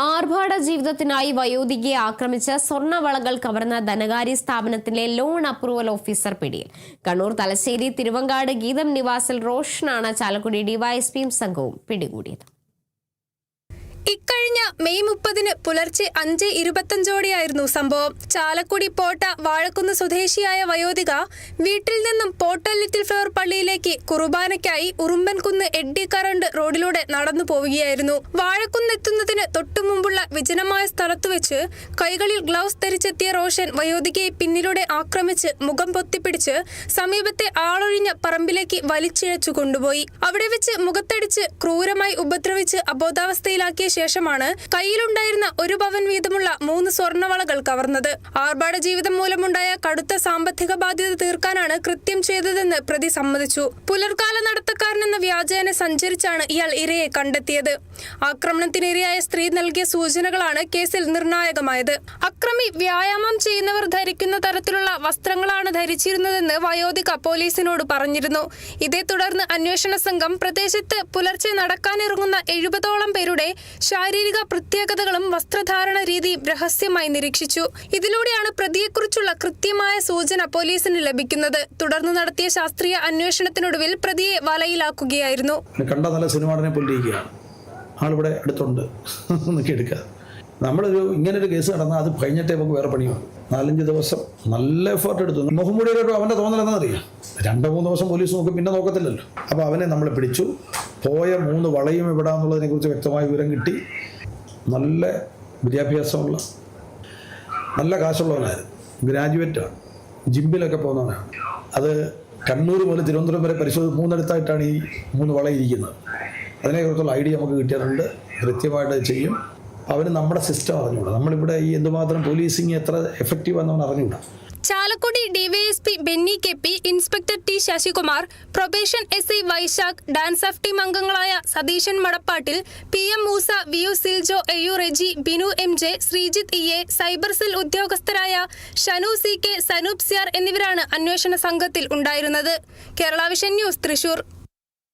ആർഭാട ജീവിതത്തിനായി വയോധികയെ ആക്രമിച്ച് സ്വർണ്ണവളകൾ കവർന്ന ധനകാര്യ സ്ഥാപനത്തിലെ ലോൺ അപ്രൂവൽ ഓഫീസർ പിടിയിൽ. കണ്ണൂർ തലശ്ശേരി തിരുവങ്കാട് ഗീതം നിവാസിൽ റോഷനാണ് ചാലക്കുടി ഡിവൈഎസ്പിയും സംഘവും പിടികൂടിയത്. ഇക്കഴിഞ്ഞ മെയ് 30 പുലർച്ചെ 5:25 സംഭവം. ചാലക്കുടി പോട്ട വാഴക്കുന്ന് സ്വദേശിയായ വയോധിക വീട്ടിൽ നിന്നും പോട്ട ലിറ്റിൽ ഫ്ലവർ പള്ളിയിലേക്ക് കുർബാനയ്ക്കായി ഉറുമ്പൻകുന്ന് എഡ്ഡി കറണ്ട് റോഡിലൂടെ നടന്നു പോവുകയായിരുന്നു. വാഴക്കുന്നെത്തുന്നതിന് തൊട്ടുമുമ്പുള്ള വിജനമായ സ്ഥലത്തു വെച്ച് കൈകളിൽ ഗ്ലൗസ് ധരിച്ചെത്തിയ റോഷൻ വയോധികയെ പിന്നിലൂടെ ആക്രമിച്ച് മുഖം പൊത്തിപ്പിടിച്ച് സമീപത്തെ ആളൊഴിഞ്ഞ പറമ്പിലേക്ക് വലിച്ചിഴച്ചു കൊണ്ടുപോയി. അവിടെ വെച്ച് മുഖത്തടിച്ച് ക്രൂരമായി ഉപദ്രവിച്ച് അബോധാവസ്ഥയിലാക്കിയ ശേഷമാണ് കയ്യിലുണ്ടായിരുന്ന 1 പവൻ വീതമുള്ള 3 സ്വർണ്ണവളകൾ കവർന്നത്. ആർഭാട ജീവിതം മൂലമുണ്ടായ കടുത്ത സാമ്പത്തിക ബാധ്യത തീർക്കാനാണ് കൃത്യം ചെയ്തതെന്ന് പ്രതി സമ്മതിച്ചു. പുലർക്കാല നടത്തക്കാരനെന്ന വ്യാജേന സഞ്ചരിച്ചാണ് ഇയാൾ ഇരയെ കണ്ടെത്തിയത്. ആക്രമണത്തിനിരയായ സ്ത്രീ നൽകിയ സൂചനകളാണ് കേസിൽ നിർണായകമായത്. അക്രമി വ്യായാമം ചെയ്യുന്നവർ ധരിക്കുന്ന തരത്തിലുള്ള വസ്ത്രങ്ങളാണ് ധരിച്ചിരുന്നതെന്ന് വയോധിക പോലീസിനോട് പറഞ്ഞിരുന്നു. ഇതേ തുടർന്ന് അന്വേഷണ സംഘം പ്രദേശത്ത് പുലർച്ചെ നടക്കാനിറങ്ങുന്ന 70ഓളം പേരുടെ ശാരീരിക പ്രത്യേകതകളും വസ്ത്രധാരണ രീതിയും രഹസ്യമായി നിരീക്ഷിച്ചു. ഇതിലൂടെയാണ് പ്രതിയെക്കുറിച്ചുള്ള കൃത്യമായ സൂചന പോലീസിന് ലഭിക്കുന്നത്. തുടർന്ന് നടത്തിയ ശാസ്ത്രീയ അന്വേഷണത്തിനൊടുവിൽ പ്രതിയെ വലയിലാക്കുകയായിരുന്നു. കണ്ട നല്ല സിനിമാടനെ പൊല്ലിയിരിക്കുകയാണ് ആളിവിടെ അടുത്തുണ്ട് എടുക്കുക. നമ്മളൊരു ഇങ്ങനൊരു കേസ് നടന്നാൽ അത് കഴിഞ്ഞിട്ടേ നമുക്ക് വേറെ പണിയാണ്. 4-5 ദിവസം നല്ല എഫേർട്ട് എടുത്തു. മുഖംമൂടിയിലോട്ട് അവൻ്റെ തോന്നലെന്നറിയാം. 2-3 ദിവസം പോലീസ് നോക്കും, പിന്നെ നോക്കത്തില്ലല്ലോ. അപ്പോൾ അവനെ നമ്മൾ പിടിച്ചു. പോയ 3 വളയും എവിടാന്നുള്ളതിനെ കുറിച്ച് വ്യക്തമായ വിവരം കിട്ടി. നല്ല വിദ്യാഭ്യാസമുള്ള നല്ല കാശുള്ളവനായിരുന്നു. ഗ്രാജുവേറ്റാണ്. ജിമ്മിലൊക്കെ പോകുന്നവനാണ്. അത് കണ്ണൂർ മുതൽ തിരുവനന്തപുരം വരെ പരിശോധിച്ച് 3 ഈ 3 വള ഇരിക്കുന്നത്. അതിനെക്കുറിച്ചുള്ള ഐഡിയ നമുക്ക് കിട്ടിയിട്ടുണ്ട്. കൃത്യമായിട്ട് ചെയ്യും. അവന് നമ്മുടെ സിസ്റ്റം അറിഞ്ഞൂടാ. നമ്മളിവിടെ ഈ എന്തുമാത്രം പോലീസിങ് എത്ര എഫക്റ്റീവാണെന്ന് അറിഞ്ഞൂടാ. Chalakudy DYSP Benny KP, inspector T Sasikumar, probation SI Vysakh, DANSAF team അംഗങ്ങളായ സതീശൻ മടപ്പാട്ടിൽ, PM Moosa, VU Siljo, AU Reji, Binu MJ, Sreejith EA, cyber cell ഉദ്യോഗസ്ഥരായ ഷനു CK, സനൂപ് CR എന്നിവരാണ് അന്വേഷണ സംഘത്തിൽ ഉണ്ടായിരുന്നത്. Kerala vision news, Thrissur.